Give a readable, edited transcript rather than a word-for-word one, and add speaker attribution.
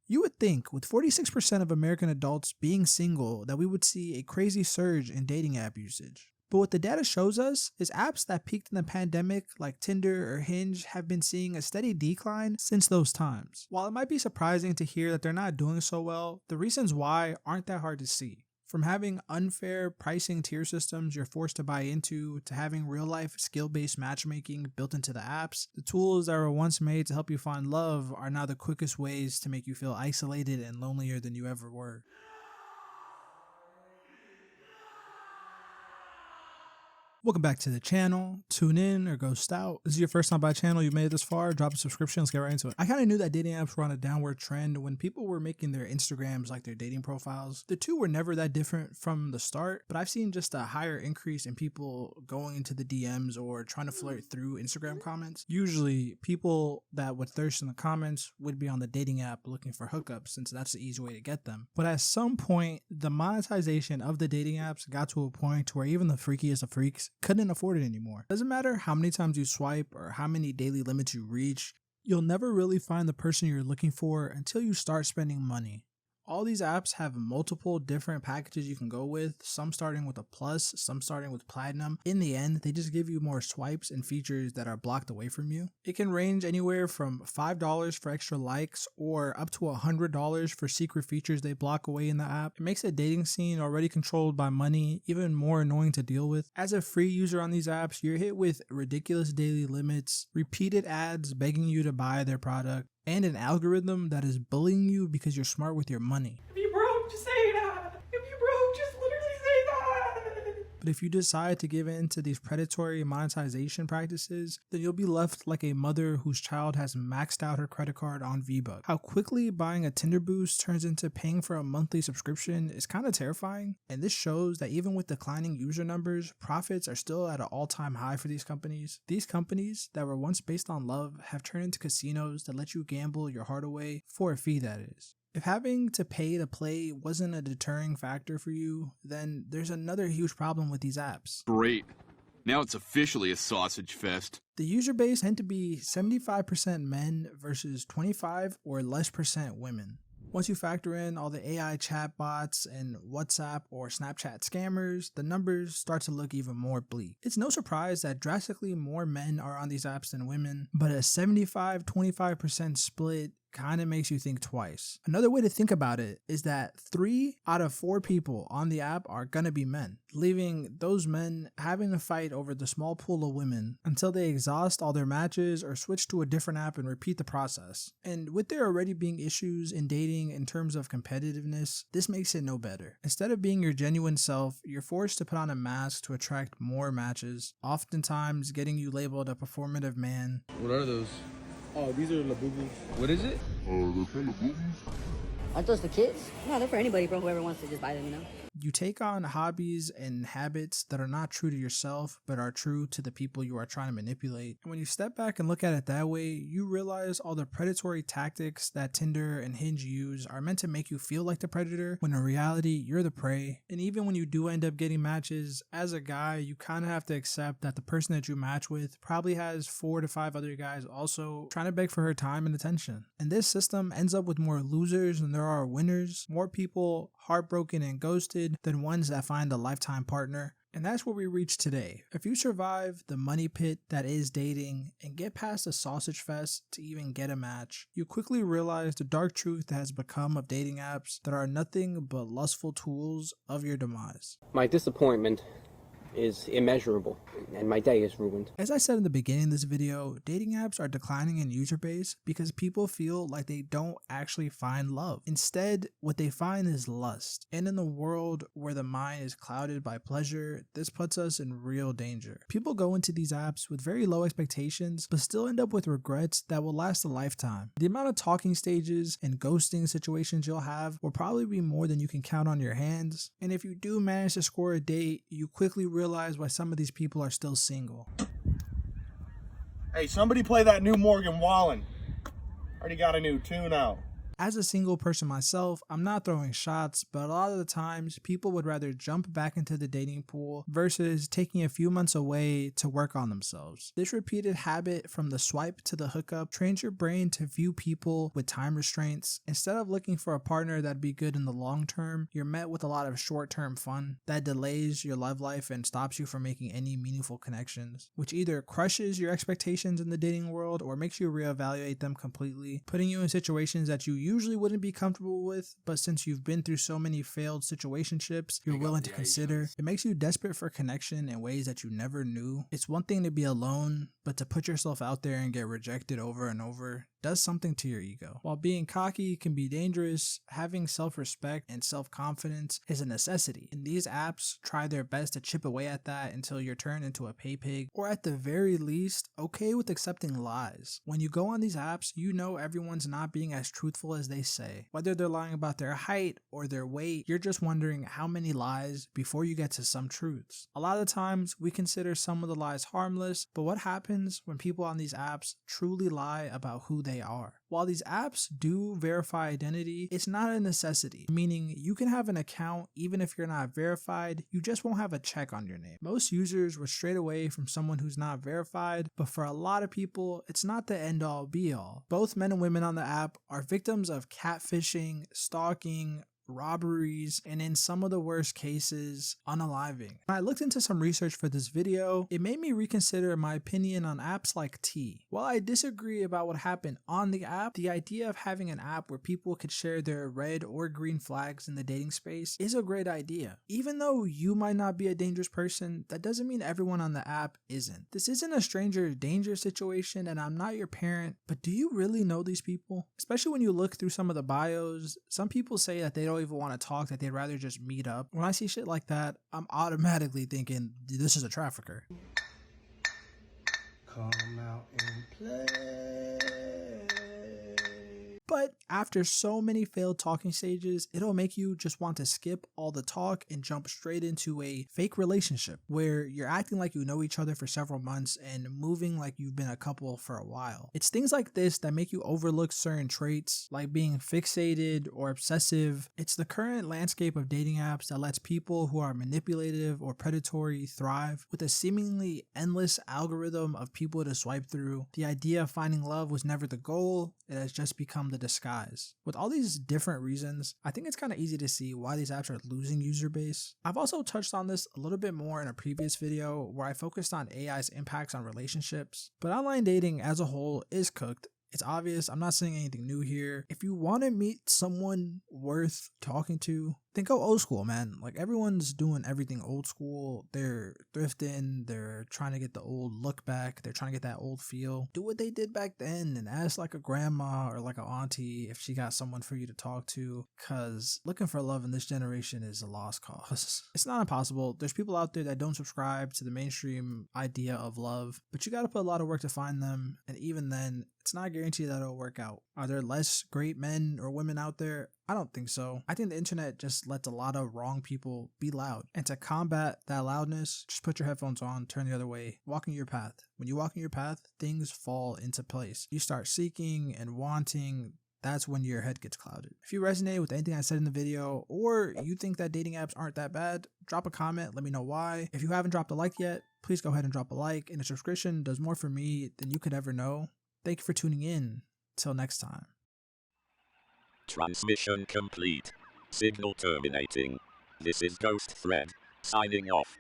Speaker 1: You would think, with 46% of American adults being single, that we would see a crazy surge in dating app usage. But what the data shows us is apps that peaked in the pandemic, like Tinder or Hinge, have been seeing a steady decline since those times. While it might be surprising to hear that they're not doing so well, the reasons why aren't that hard to see. From having unfair pricing tier systems you're forced to buy into, to having real-life skill-based matchmaking built into the apps, the tools that were once made to help you find love are now the quickest ways to make you feel isolated and lonelier than you ever were. Welcome back to the channel. Tune in or ghost out. This is your first time by the channel, you made it this far, drop a subscription, let's get right into it. I kind of knew that dating apps were on a downward trend when people were making their Instagrams like their dating profiles. The two were never that different from the start, but I've seen just a higher increase in people going into the DMs or trying to flirt through Instagram comments. Usually people that would thirst in the comments would be on the dating app looking for hookups, since that's the easy way to get them. But at some point, the monetization of the dating apps got to a point where even the freakiest of freaks couldn't afford it anymore. Doesn't matter how many times you swipe or how many daily limits you reach, you'll never really find the person you're looking for until you start spending money. All these apps have multiple different packages you can go with, some starting with a plus, some starting with platinum. In the end, they just give you more swipes and features that are blocked away from you. It can range anywhere from $5 for extra likes or up to $100 for secret features they block away in the app. It makes a dating scene already controlled by money even more annoying to deal with. As a free user on these apps, you're hit with ridiculous daily limits, repeated ads begging you to buy their product, and an algorithm that is bullying you because you're smart with your money.
Speaker 2: If you broke, just say that. If you broke, just literally say that.
Speaker 1: But if you decide to give in to these predatory monetization practices, then you'll be left like a mother whose child has maxed out her credit card on VBucks. How quickly buying a Tinder boost turns into paying for a monthly subscription is kind of terrifying, and this shows that even with declining user numbers, profits are still at an all-time high for these companies. These companies that were once based on love have turned into casinos that let you gamble your heart away for a fee, that is. If having to pay to play wasn't a deterring factor for you, then there's another huge problem with these apps.
Speaker 3: Great. Now it's officially a sausage fest.
Speaker 1: The user base tend to be 75% men versus 25 or less % women. Once you factor in all the AI chatbots and WhatsApp or Snapchat scammers, the numbers start to look even more bleak. It's no surprise that drastically more men are on these apps than women, but a 75-25% split kind of makes you think twice. Another way to think about it is that 3 out of 4 people on the app are gonna be men, leaving those men having to fight over the small pool of women until they exhaust all their matches or switch to a different app and repeat the process. And with there already being issues in dating in terms of competitiveness, this makes it no better. Instead of being your genuine self, you're forced to put on a mask to attract more matches, oftentimes getting you labeled a performative man.
Speaker 4: What are those?
Speaker 5: Oh, these are Labubus.
Speaker 4: What is it?
Speaker 5: They're for Labubus.
Speaker 6: Aren't those for kids? No, they're for anybody, bro. Whoever wants to just buy them, you know?
Speaker 1: You take on hobbies and habits that are not true to yourself, but are true to the people you are trying to manipulate. And when you step back and look at it that way, you realize all the predatory tactics that Tinder and Hinge use are meant to make you feel like the predator, when in reality, you're the prey. And even when you do end up getting matches, as a guy, you kind of have to accept that the person that you match with probably has 4 to 5 other guys also trying to beg for her time and attention. And this system ends up with more losers than there are winners, more people heartbroken and ghosted than ones that find a lifetime partner. And that's where we reach today. If you survive the money pit that is dating and get past the sausage fest to even get a match, you quickly realize the dark truth that has become of dating apps that are nothing but lustful tools of your demise.
Speaker 7: My disappointment is immeasurable, and my day is ruined.
Speaker 1: As I said in the beginning of this video, dating apps are declining in user base because people feel like they don't actually find love. Instead, what they find is lust. And in the world where the mind is clouded by pleasure, this puts us in real danger. People go into these apps with very low expectations, but still end up with regrets that will last a lifetime. The amount of talking stages and ghosting situations you'll have will probably be more than you can count on your hands. And if you do manage to score a date, you quickly realize why some of these people are still single.
Speaker 5: Hey, somebody play that new Morgan Wallen. Already got a new tune out.
Speaker 1: As a single person myself, I'm not throwing shots, but a lot of the times people would rather jump back into the dating pool versus taking a few months away to work on themselves. This repeated habit from the swipe to the hookup trains your brain to view people with time restraints. Instead of looking for a partner that'd be good in the long term, you're met with a lot of short-term fun that delays your love life and stops you from making any meaningful connections, which either crushes your expectations in the dating world or makes you reevaluate them completely, putting you in situations that you usually wouldn't be comfortable with, but since you've been through so many failed situationships you're willing to consider, it makes you desperate for connection in ways that you never knew. It's one thing to be alone, but to put yourself out there and get rejected over and over does something to your ego. While being cocky can be dangerous, having self-respect and self-confidence is a necessity. And these apps try their best to chip away at that until you're turned into a pay pig, or at the very least, okay with accepting lies. When you go on these apps, you know everyone's not being as truthful as they say. Whether they're lying about their height or their weight, you're just wondering how many lies before you get to some truths. A lot of times, we consider some of the lies harmless, but what happens when people on these apps truly lie about who they are? While these apps do verify identity, it's not a necessity, meaning you can have an account even if you're not verified, you just won't have a check on your name. Most users will stray away from someone who's not verified, but for a lot of people, it's not the end all be all. Both men and women on the app are victims of catfishing, stalking, robberies, and in some of the worst cases, unaliving. When I looked into some research for this video, it made me reconsider my opinion on apps like T. While I disagree about what happened on the app, the idea of having an app where people could share their red or green flags in the dating space is a great idea. Even though you might not be a dangerous person, that doesn't mean everyone on the app isn't. This isn't a stranger danger situation, and I'm not your parent, but do you really know these people? Especially when you look through some of the bios, some people say that they don't even want to talk, that they'd rather just meet up. When I see shit like that, I'm automatically thinking this is a trafficker.
Speaker 5: Come out and play.
Speaker 1: But after so many failed talking stages, it'll make you just want to skip all the talk and jump straight into a fake relationship where you're acting like you know each other for several months and moving like you've been a couple for a while. It's things like this that make you overlook certain traits, like being fixated or obsessive. It's the current landscape of dating apps that lets people who are manipulative or predatory thrive. With a seemingly endless algorithm of people to swipe through, the idea of finding love was never the goal, it has just become the disguise. With all these different reasons, I think it's kind of easy to see why these apps are losing user base. I've also touched on this a little bit more in a previous video where I focused on AI's impacts on relationships, but online dating as a whole is cooked. It's obvious, I'm not saying anything new here. If you want to meet someone worth talking to, then go old school, man. Like, everyone's doing everything old school. They're thrifting, they're trying to get the old look back, they're trying to get that old feel. Do what they did back then and ask like a grandma or like an auntie if she got someone for you to talk to, because looking for love in this generation is a lost cause. It's not impossible. There's people out there that don't subscribe to the mainstream idea of love, but you gotta put a lot of work to find them, and even then, it's not guaranteed that it'll work out. Are there less great men or women out there? I don't think so. I think the internet just lets a lot of wrong people be loud. And to combat that loudness, just put your headphones on, turn the other way, walk in your path. When you walk in your path, things fall into place. You start seeking and wanting. That's when your head gets clouded. If you resonate with anything I said in the video, or you think that dating apps aren't that bad, drop a comment, let me know why. If you haven't dropped a like yet, please go ahead and drop a like, and a subscription does more for me than you could ever know. Thank you for tuning in. Till next time.
Speaker 4: Transmission complete. Signal terminating. This is Ghostthread, signing off.